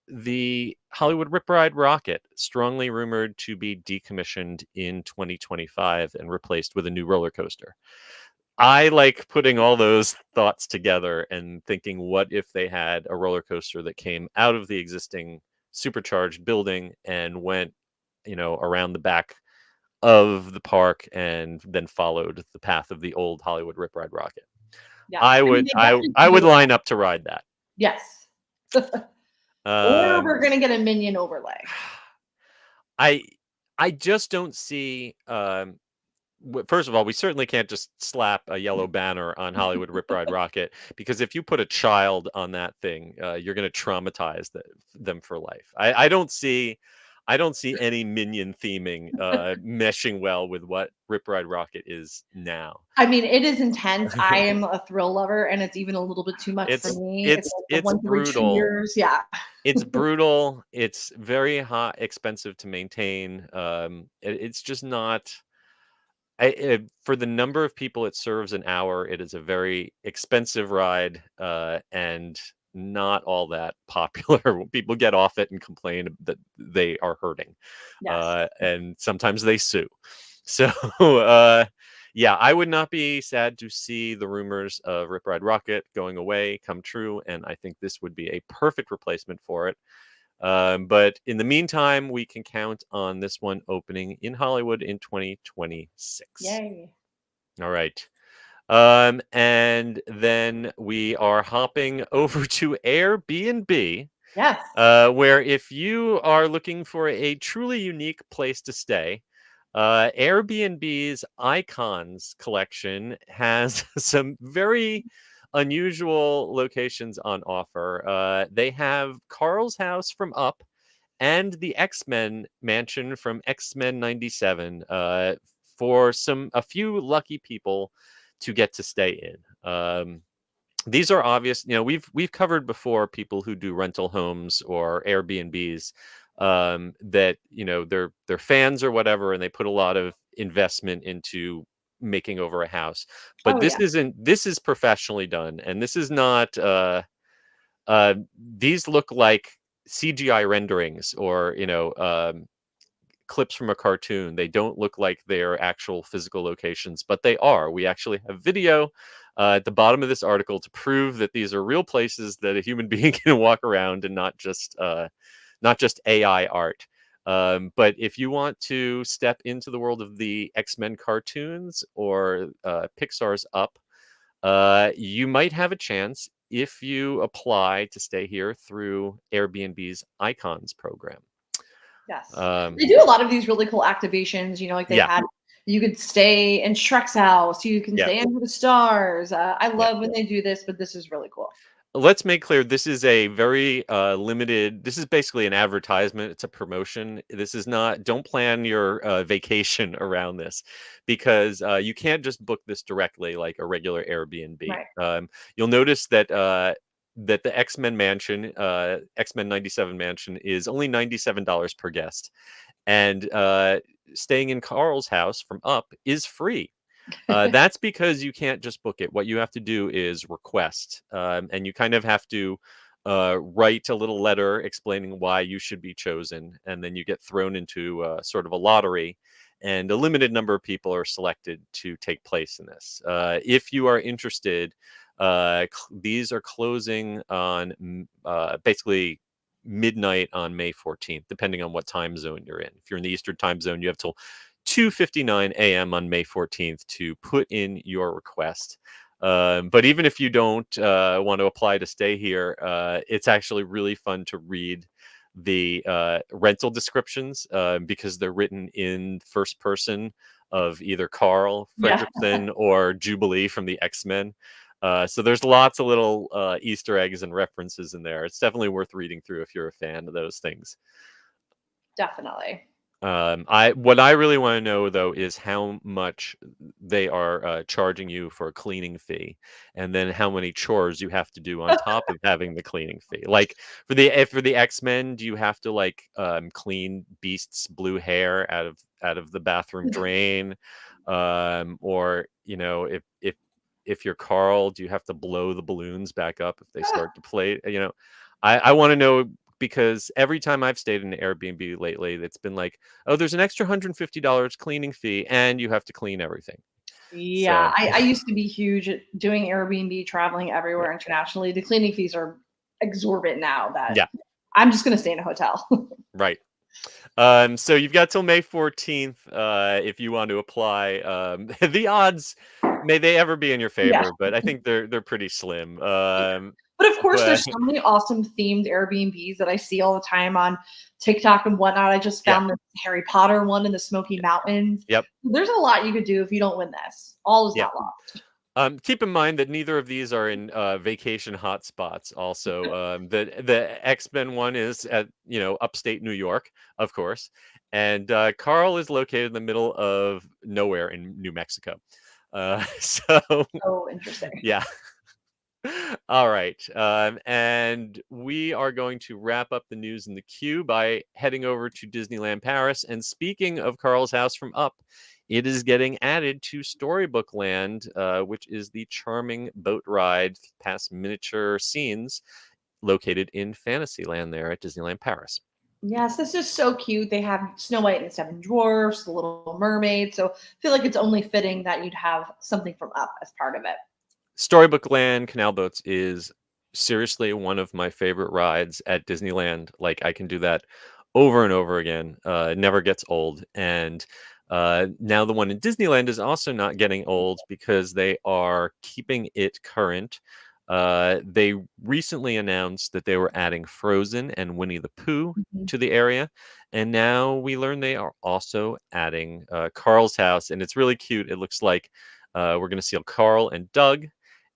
the Hollywood Rip Ride rocket, strongly rumored to be decommissioned in 2025 and replaced with a new roller coaster. I like putting all those thoughts together and thinking, what if they had a roller coaster that came out of the existing supercharged building and went, around the back of the park and then followed the path of the old Hollywood Rip Ride rocket. Yeah, I I mean, would they I definitely I can would do it. line up to ride that. Yes. Or Um, we're gonna get a minion overlay. I I just don't see. First of all, we certainly can't just slap a yellow banner on Hollywood Rip Ride Rocket, because if you put a child on that thing, you're going to traumatize them for life. I don't see any minion theming meshing well with what Rip Ride Rocket is now. I mean, it is intense. I am a thrill lover, and it's even a little bit too much for It's me. It's it's like the it's once every 2 brutal. years. Yeah. It's brutal. It's very hot, expensive to maintain. It's just not. For the number of people it serves an hour, it is a very expensive ride, and not all that popular. People get off it and complain that they are hurting, Yes. and sometimes they sue. So, yeah, I would not be sad to see the rumors of Rip Ride Rocket going away come true, and I think this would be a perfect replacement for it. But in the meantime, we can count on this one opening in Hollywood in 2026. Yay. All right. And then we are hopping over to Airbnb, Yes. where if you are looking for a truly unique place to stay, Airbnb's Icons collection has some very unusual locations on offer. They have Carl's house from Up and the X-Men mansion from X-Men 97 for a few lucky people to get to stay in. These are obvious. We've covered before people who do rental homes or Airbnbs, that they're fans or whatever, and they put a lot of investment into making over a house. But Oh yeah. this is professionally done, and this is not. These look like CGI renderings or clips from a cartoon. They don't look like they're actual physical locations, but they are. We actually have video at the bottom of this article to prove that these are real places that a human being can walk around, and not just AI art. But if you want to step into the world of the X-Men cartoons or Pixar's Up, you might have a chance if you apply to stay here through Airbnb's Icons program. Yes. Um, They do a lot of these really cool activations, like they yeah, had, you could stay in Shrek's house, you can yeah, stay under the stars. I yeah. love when they do this, but this is really cool. Let's make clear this is a very limited. This is basically an advertisement. It's a promotion. This is not. Don't plan your vacation around this, because you can't just book this directly like a regular Airbnb. Right. You'll notice that that the X-Men mansion, X-Men 97 mansion, is only $97 per guest, and staying in Carl's house from Up is free. That's because you can't just book it. What you have to do is request, and you kind of have to write a little letter explaining why you should be chosen, and then you get thrown into sort of a lottery, and a limited number of people are selected to take place in this. If you are interested, these are closing on basically midnight on May 14th, depending on what time zone you're in. If you're in the Eastern time zone, you have till 2:59 a.m. on May 14th to put in your request. But even if you don't want to apply to stay here, it's actually really fun to read the rental descriptions because they're written in first person of either Carl Yeah. Fredricksen or Jubilee from the X-Men. So there's lots of little Easter eggs and references in there. It's definitely worth reading through if you're a fan of those things. Definitely. What I really want to know though is how much they are charging you for a cleaning fee, and then how many chores you have to do on top of having the cleaning fee. Like for the X-Men, do you have to like clean Beast's blue hair out of the bathroom drain, or if you're Carl, do you have to blow the balloons back up if they start to play? I want to know, because every time I've stayed in an Airbnb lately, it's been like, oh, there's an extra $150 cleaning fee, and you have to clean everything. Yeah, So I used to be huge at doing Airbnb, traveling everywhere internationally. The cleaning fees are exorbitant now that yeah, I'm just going to stay in a hotel. right. So you've got till May 14th if you want to apply. The odds, may they ever be in your Yeah. favor, but I think they're pretty slim. But of course, but there's so many awesome themed Airbnbs that I see all the time on TikTok and whatnot. I just yeah, found the Harry Potter one in the Smoky Mountains. yep, There's a lot you could do if you don't win this. All is yeah. not lost. Keep in mind that neither of these are in vacation hotspots. Also, the X-Men one is at upstate New York, of course, and Carl is located in the middle of nowhere in New Mexico. So So interesting. yeah. All right, and we are going to wrap up the news in the queue by heading over to Disneyland Paris. And speaking of Carl's house from Up, it is getting added to Storybook Land, which is the charming boat ride past miniature scenes located in Fantasyland there at Disneyland Paris. Yes, this is so cute. They have Snow White and the Seven Dwarfs, the Little Mermaid. So I feel like it's only fitting that you'd have something from Up as part of it. Storybook Land Canal Boats is seriously one of my favorite rides at Disneyland. Like, I can do that over and over again. It never gets old. And now the one in Disneyland is also not getting old because they are keeping it current. They recently announced that they were adding Frozen and Winnie the Pooh Mhm. to the area. And now we learn they are also adding Carl's house. And it's really cute. It looks like we're going to see Carl and Doug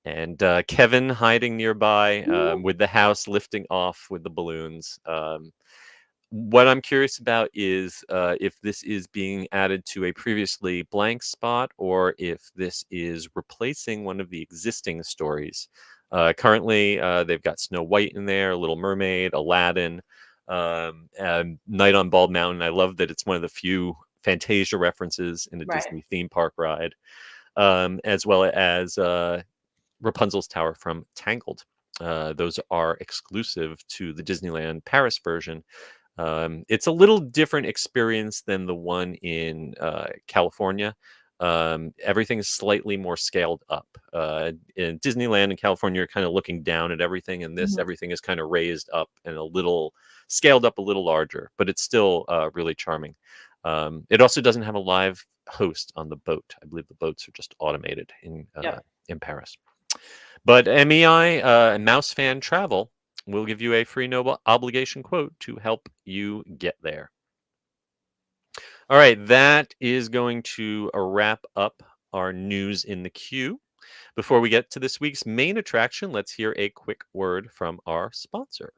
and Kevin hiding nearby with the house lifting off with the balloons. What I'm curious about is if this is being added to a previously blank spot, or if this is replacing one of the existing stories. Currently, they've got Snow White in there, Little Mermaid, Aladdin, and Night on Bald Mountain. I love that it's one of the few Fantasia references in a Right. Disney theme park ride, as well as Rapunzel's Tower from Tangled. Those are exclusive to the Disneyland Paris version. It's a little different experience than the one in California. Everything is slightly more scaled up. In Disneyland in California, you're kind of looking down at everything, and this everything is kind of raised up and a little scaled up, a little larger, but it's still really charming. It also doesn't have a live host on the boat. I believe the boats are just automated in Paris. But MEI Mouse Fan Travel will give you a free no obligation quote to help you get there. All right, that is going to wrap up our news in the queue. Before we get to this week's main attraction, let's hear a quick word from our sponsor.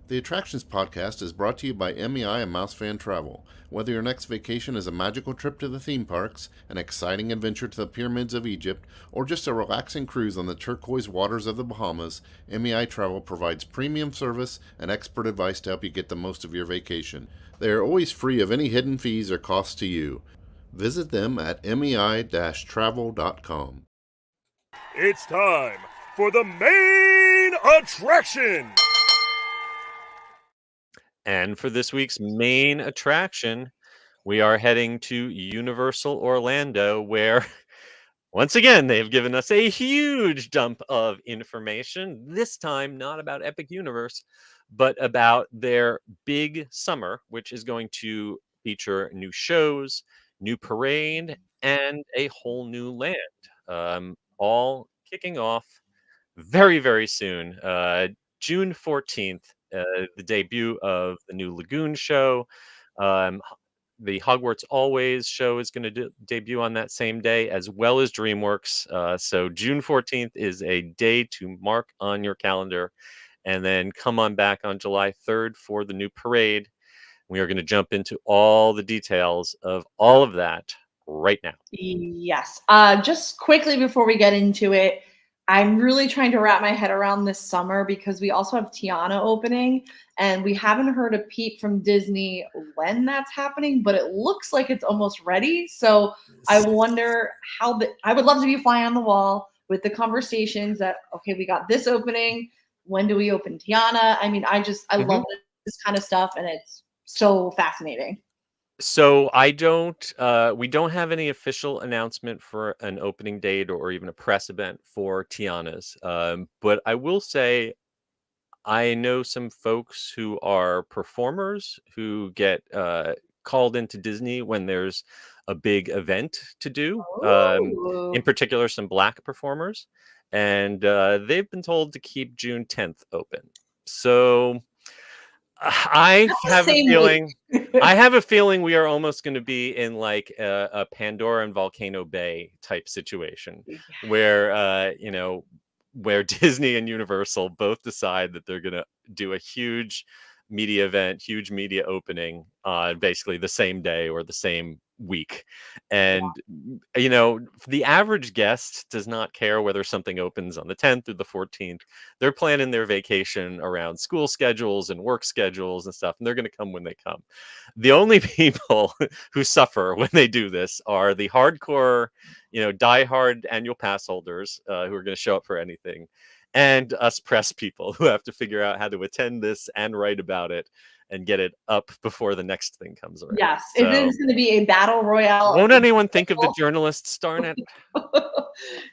The Attractions Podcast is brought to you by MEI and Mouse Fan Travel. Whether your next vacation is a magical trip to the theme parks, an exciting adventure to the pyramids of Egypt, or just a relaxing cruise on the turquoise waters of the Bahamas, MEI-Travel provides premium service and expert advice to help you get the most of your vacation. They are always free of any hidden fees or costs to you. Visit them at mei-travel.com. It's time for the main attraction! And for this week's main attraction, we are heading to Universal Orlando, where once again they've given us a huge dump of information. This time, not about Epic Universe, but about their big summer, which is going to feature new shows, new parade, and a whole new land. All kicking off very, very soon. June 14th. The debut of the new Lagoon show. The Hogwarts Always show is going to debut on that same day, as well as DreamWorks. So June 14th is a day to mark on your calendar. And then come on back on July 3rd for the new parade. We are going to jump into all the details of all of that right now. Yes. Just quickly before we get into it, I'm really trying to wrap my head around this summer because we also have Tiana opening, and we haven't heard a peep from Disney when that's happening, but it looks like it's almost ready. So I wonder I would love to be a fly on the wall with the conversations that, okay, we got this opening. When do we open Tiana? I mean, I love this kind of stuff, and it's so fascinating. So we don't have any official announcement for an opening date or even a press event for Tiana's. But I will say, I know some folks who are performers who get called into Disney when there's a big event to do. In particular, some Black performers, and they've been told to keep June 10th open. So I have a feeling. I have a feeling we are almost going to be in like a Pandora and Volcano Bay type situation, where where Disney and Universal both decide that they're going to do a huge media event, huge media opening, basically the same day or the same week. And the average guest does not care whether something opens on the 10th or the 14th. They're planning their vacation around school schedules and work schedules and stuff, and they're going to come when they come. The only people who suffer when they do this are the hardcore, diehard annual pass holders who are going to show up for anything, and us press people who have to figure out how to attend this and write about it and get it up before the next thing comes around. Yes, it is going to be a battle royale. Won't anyone think of the journalists? Darn it.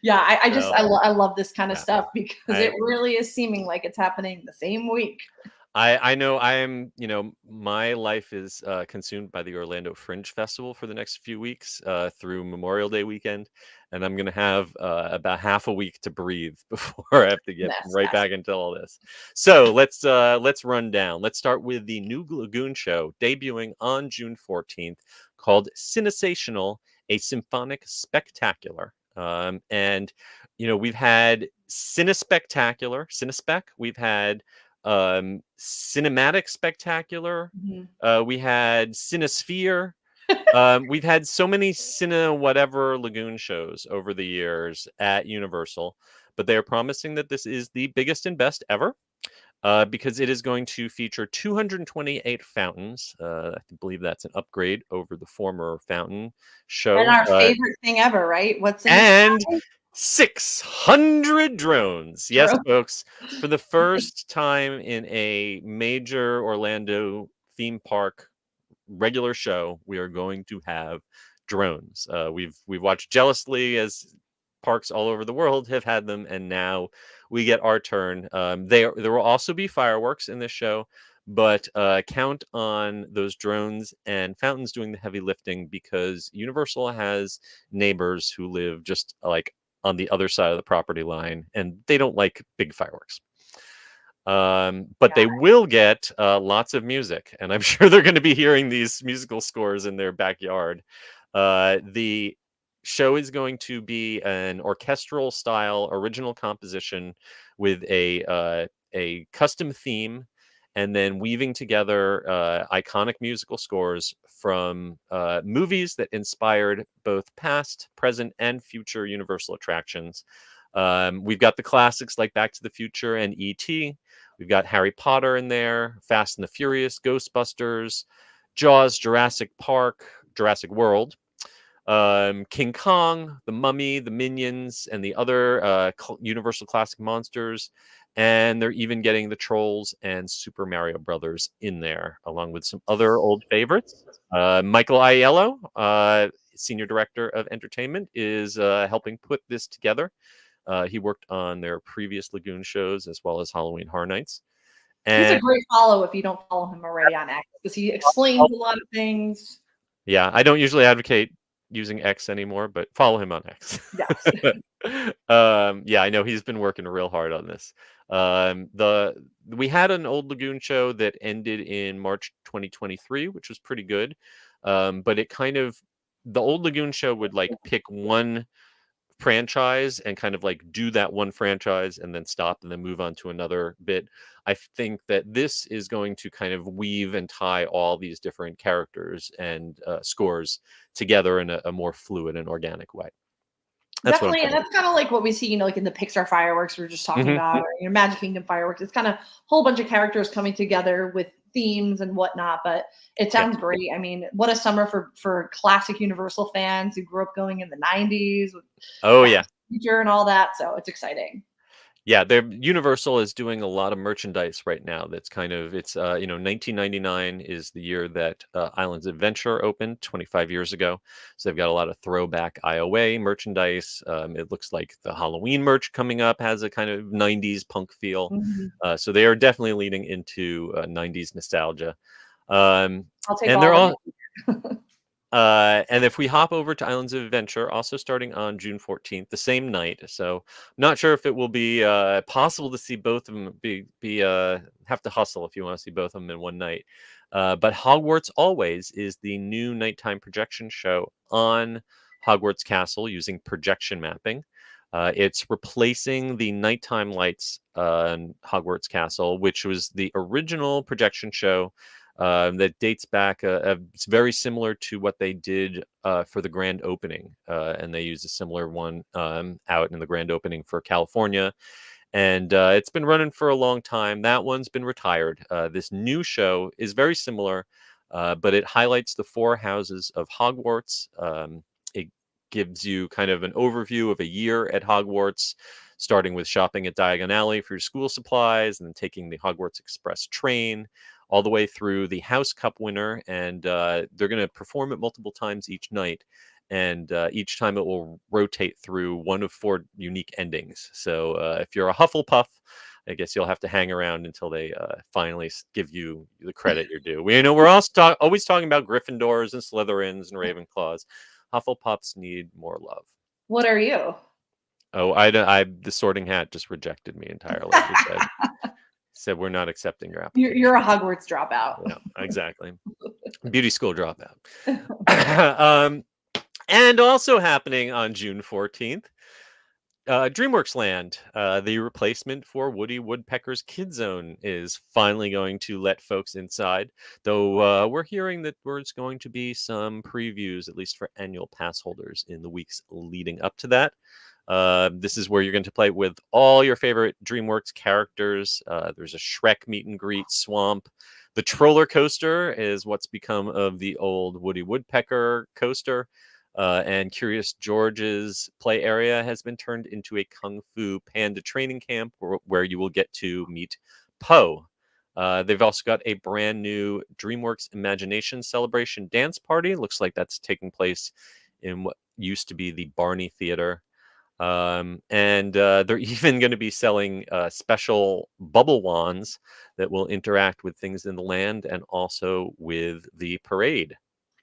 Yeah, I love this kind of stuff because it really is seeming like it's happening the same week. I know my life is consumed by the Orlando Fringe Festival for the next few weeks through Memorial Day weekend. And I'm going to have about half a week to breathe before I have to get back into all this. So let's run down. Let's start with the new Lagoon show debuting on June 14th called Cinesational, a Symphonic Spectacular. And we've had Cinespec. We've had Cinematic Spectacular. We had Cinesphere. We've had so many whatever Lagoon shows over the years at Universal, but they are promising that this is the biggest and best ever because it is going to feature 228 fountains. I believe that's an upgrade over the former fountain show. And our favorite thing ever, right? What's in and 600 drones. Yes, folks, for the first time in a major Orlando theme park regular show, we are going to have drones. We've watched jealously as parks all over the world have had them, and now we get our turn. There will also be fireworks in this show, but count on those drones and fountains doing the heavy lifting, because Universal has neighbors who live just like on the other side of the property line, and they don't like big fireworks. But they will get lots of music, and I'm sure they're going to be hearing these musical scores in their backyard. The show is going to be an orchestral style original composition with a custom theme, and then weaving together iconic musical scores from movies that inspired both past, present, and future Universal attractions. We've got the classics like Back to the Future and E.T. We've got Harry Potter in there, Fast and the Furious, Ghostbusters, Jaws, Jurassic Park, Jurassic World, King Kong, The Mummy, The Minions, and the other Universal classic monsters. And they're even getting the Trolls and Super Mario Brothers in there, along with some other old favorites. Michael Aiello, Senior Director of Entertainment, is helping put this together. He worked on their previous Lagoon shows as well as Halloween Horror Nights. And he's a great follow if you don't follow him already on X, because he explains a lot of things. Yeah, I don't usually advocate using X anymore, but follow him on X. Yes. Yeah, I know he's been working real hard on this. We had an old Lagoon show that ended in March 2023, which was pretty good. But it kind of, the old Lagoon show would like pick one franchise and kind of like do that one franchise and then stop and then move on to another bit. I think that this is going to kind of weave and tie all these different characters and scores together in a more fluid and organic way. That's Definitely, and that's kind of like what we see, like in the Pixar fireworks we were just talking about, or Magic Kingdom fireworks. It's kind of a whole bunch of characters coming together with themes and whatnot, but it sounds great. I mean, what a summer for classic Universal fans who grew up going in the 90s. Oh yeah. Future and all that, so it's exciting. Yeah, Universal is doing a lot of merchandise right now. That's kind of 1999 is the year that Islands Adventure opened 25 years ago. So they've got a lot of throwback IOA merchandise. It looks like the Halloween merch coming up has a kind of 90s punk feel. So they are definitely leading into 90s nostalgia. I'll take and all they're of all. And if we hop over to Islands of Adventure, also starting on June 14th, the same night. So not sure if it will be possible to see both of them. Have to hustle if you want to see both of them in one night. But Hogwarts Always is the new nighttime projection show on Hogwarts Castle using projection mapping. It's replacing the nighttime lights on Hogwarts Castle, which was the original projection show. That dates back. It's very similar to what they did for the grand opening, and they used a similar one out in the grand opening for California, and it's been running for a long time. That one's been retired. This new show is very similar, but it highlights the four houses of Hogwarts. It gives you kind of an overview of a year at Hogwarts, starting with shopping at Diagon Alley for your school supplies, and then taking the Hogwarts Express train all the way through the House Cup winner, and they're going to perform it multiple times each night, and each time it will rotate through one of four unique endings. So if you're a Hufflepuff, I guess you'll have to hang around until they finally give you the credit you're due. We're always talking about Gryffindors and Slytherins and Ravenclaws. Hufflepuffs need more love. What are you? Oh, the Sorting Hat just rejected me entirely. He said we're not accepting your application. You're a Hogwarts dropout. Yeah, exactly. Beauty school dropout. And also happening on June 14th, DreamWorks Land, the replacement for Woody Woodpecker's Kid Zone, is finally going to let folks inside. Though we're hearing that there's going to be some previews, at least for annual pass holders, in the weeks leading up to that. This is where you're going to play with all your favorite DreamWorks characters. There's a Shrek meet and greet swamp. The Troller Coaster is what's become of the old Woody Woodpecker coaster. And Curious George's play area has been turned into a Kung Fu Panda training camp where you will get to meet Po. They've also got a brand new DreamWorks Imagination Celebration dance party. Looks like that's taking place in what used to be the Barney Theater. And they're even going to be selling special bubble wands that will interact with things in the land and also with the parade.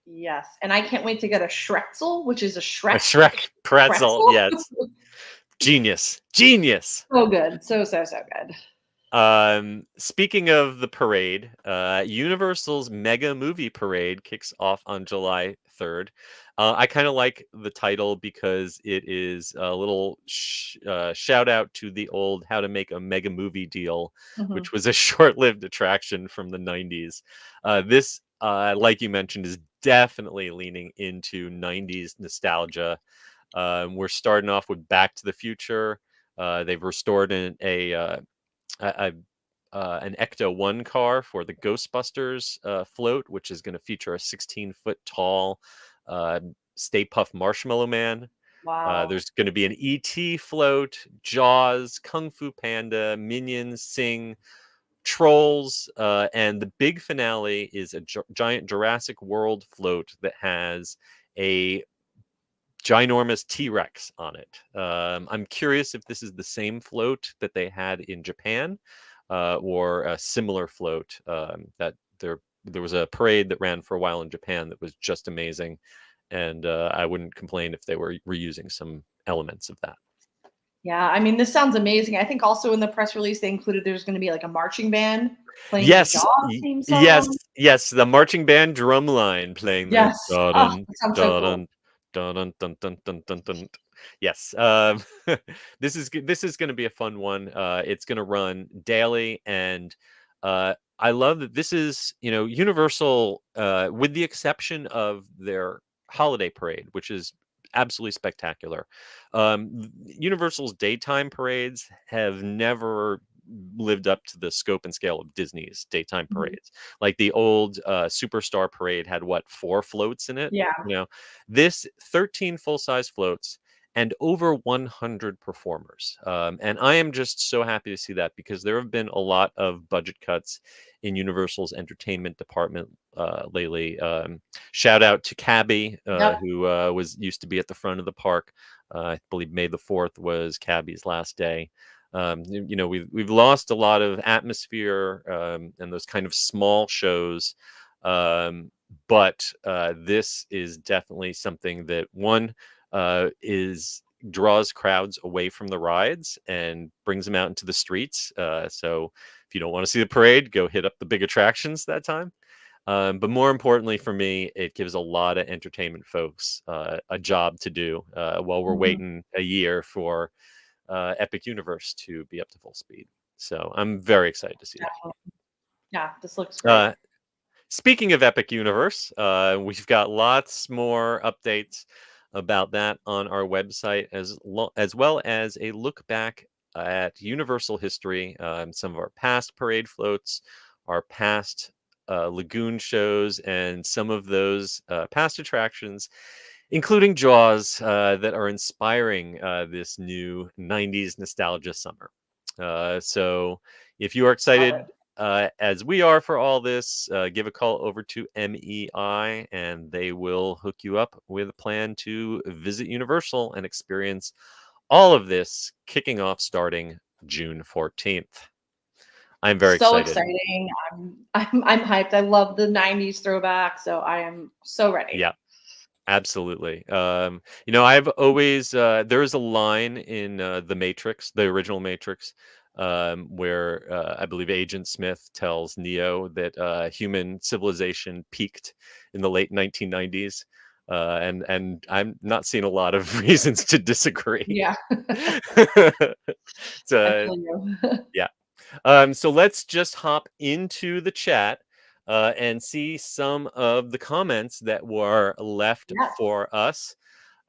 Yes, and I can't wait to get a Shretzel, which is a A Shrek Shrek pretzel, pretzel. yes. Genius. So good. So good. Speaking of the parade, Universal's Mega Movie Parade kicks off on July 3rd. I kind of like the title because it is a little shout out to the old How to Make a Mega Movie deal, Mhm. which was a short-lived attraction from the 90s. This, like you mentioned, is definitely leaning into 90s nostalgia. We're starting off with Back to the Future. They've restored an Ecto 1 car for the Ghostbusters float, which is going to feature a 16-foot tall Stay Puft Marshmallow Man. Wow. There's going to be an ET float, Jaws, Kung Fu Panda, Minions, Sing, Trolls, and the big finale is a giant Jurassic World float that has a ginormous T-Rex on it. I'm curious if this is the same float that they had in Japan, or a similar float. That there was a parade that ran for a while in Japan that was just amazing, and I wouldn't complain if they were reusing some elements of that. Yeah, I mean, this sounds amazing. I think also in the press release they included there's going to be like a marching band playing the Yes, Jaws theme yes, song. yes. The marching band drum line playing the Yes. Oh, dun that sounds so cool. dun dun dun dun dun dun dun. Yes, this is going to be a fun one. It's going to run daily, and I love that this is, Universal, with the exception of their holiday parade, which is absolutely spectacular. Universal's daytime parades have never lived up to the scope and scale of Disney's daytime Mhm. parades. Like the old Superstar parade had what, 4 floats in it? Yeah. This 13 full-size floats and over 100 performers. And I am just so happy to see that because there have been a lot of budget cuts in Universal's entertainment department lately. Shout out to Cabby, Yep. who used to be at the front of the park. I believe May the 4th was Cabby's last day. We've lost a lot of atmosphere and those kind of small shows. But this is definitely something that is draws crowds away from the rides and brings them out into the streets. So if you don't want to see the parade, go hit up the big attractions that time. But more importantly for me, it gives a lot of entertainment folks a job to do while we're Mhm. waiting a year for Epic Universe to be up to full speed. So I'm very excited to see that. Yeah, this looks great. Speaking of Epic Universe, we've got lots more updates about that on our website, as well as a look back at Universal history, some of our past parade floats, our past lagoon shows, and some of those past attractions, including Jaws, that are inspiring this new 90s nostalgia summer. So if you are Love excited it. as we are for all this, give a call over to MEI and they will hook you up with a plan to visit Universal and experience all of this, kicking off starting June 14th. I'm very So excited. exciting. I'm hyped. I love the 90s throwback, so I am so ready. Yeah. Absolutely. I've always there is a line in the Matrix, the original Matrix, where I believe Agent Smith tells Neo that human civilization peaked in the late 1990s, and I'm not seeing a lot of reasons to disagree. Yeah. I So feel you. yeah. So let's just hop into the chat and see some of the comments that were left Yes. for us.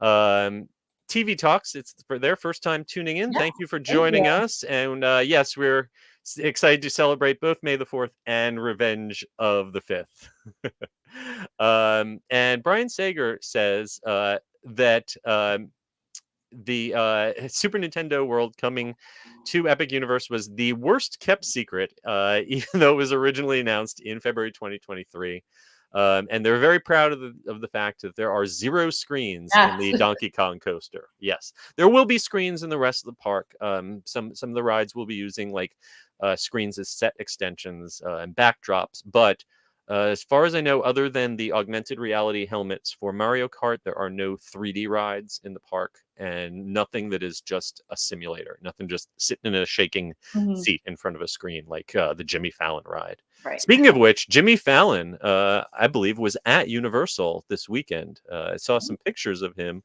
TV Talks, it's for their first time tuning in. Yeah, Thank you for thank joining you. us. And yes, we're excited to celebrate both May the 4th and Revenge of the 5th. And Brian Sager says that the Super Nintendo World coming to Epic Universe was the worst kept secret, even though it was originally announced in February 2023. And they're very proud of the fact that there are 0 screens in the Donkey Kong coaster. Yes, there will be screens in the rest of the park. Some of the rides will be using like screens as set extensions and backdrops. But as far as I know, other than the augmented reality helmets for Mario Kart, there are no 3D rides in the park, and nothing that is just a simulator. Nothing just sitting in a shaking seat in front of a screen like the Jimmy Fallon ride. Right. Speaking of which, Jimmy Fallon, I believe, was at Universal this weekend. I saw some pictures of him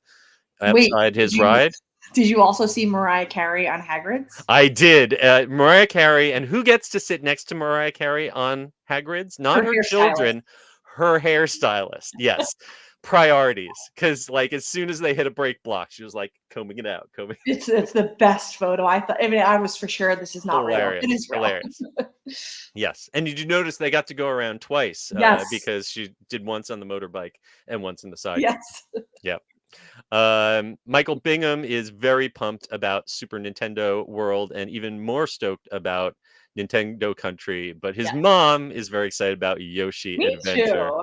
outside his ride. Did you also see Mariah Carey on Hagrid's? I did. Mariah Carey, and who gets to sit next to Mariah Carey on Hagrid's? Not her children, her hairstylist. Yes. Priorities, because like as soon as they hit a break block, she was like combing it out. It's the best photo. I mean, I was for sure this is not real. It is real. Hilarious. Yes, and did you notice they got to go around twice? Yes, because she did once on the motorbike and once in the side. Yes. Yep. Michael Bingham is very pumped about Super Nintendo World and even more stoked about Nintendo Country, but his mom is very excited about Yoshi Adventure. Too.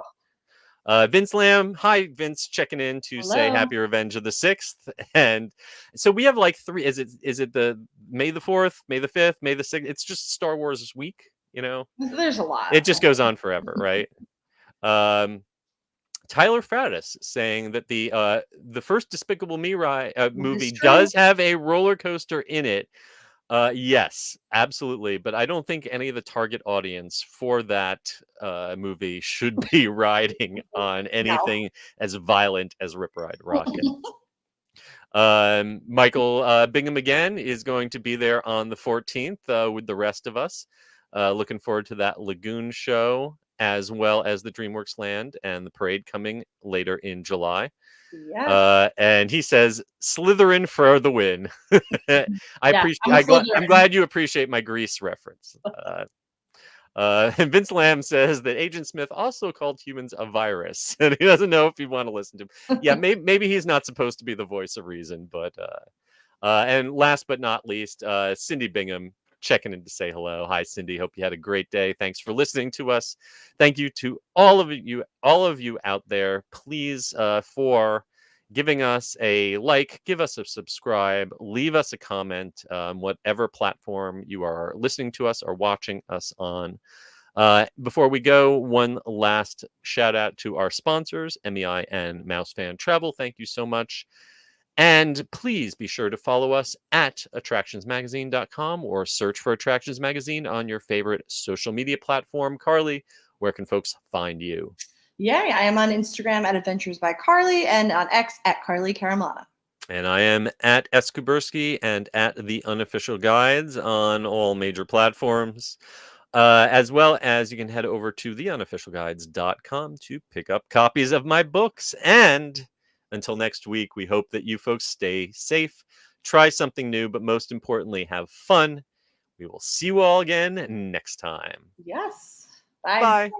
Vince Lamb, hi Vince, checking in to say Happy Revenge of the 6th. And so we have like 3. Is it the May the 4th, May the 5th, May the 6th? It's just Star Wars week, you know. There's a lot. It just goes on forever, right? Tyler Fratis saying that the first Despicable Me movie does have a roller coaster in it. Yes, absolutely. But I don't think any of the target audience for that movie should be riding on anything as violent as Rip Ride Rockit. Michael Bingham again is going to be there on the 14th with the rest of us. Looking forward to that Lagoon show, as well as the DreamWorks Land and the parade coming later in July. Yeah. And he says Slytherin for the win. I'm glad you appreciate my Grease reference. And Vince Lamb says that Agent Smith also called humans a virus, and he doesn't know if you want to listen to him. Yeah, maybe he's not supposed to be the voice of reason, but and last but not least, Cindy Bingham checking in to say hello. Hi, Cindy. Hope you had a great day. Thanks for listening to us. Thank you to all of you out there. Please, for giving us a like, give us a subscribe, leave us a comment, whatever platform you are listening to us or watching us on. Before we go, one last shout out to our sponsors, MEI and MEI-Travel. Thank you so much. And please be sure to follow us at attractionsmagazine.com or search for Attractions Magazine on your favorite social media platform. Carly, where can folks find you? Yeah, I am on Instagram at Adventures by Carly and on X at Carly Karamlana. And I am at S. Kuberski and at The Unofficial Guides on all major platforms. As well as you can head over to theunofficialguides.com to pick up copies of my books. And until next week, we hope that you folks stay safe, try something new, but most importantly, have fun. We will see you all again next time. Yes. Bye. Bye.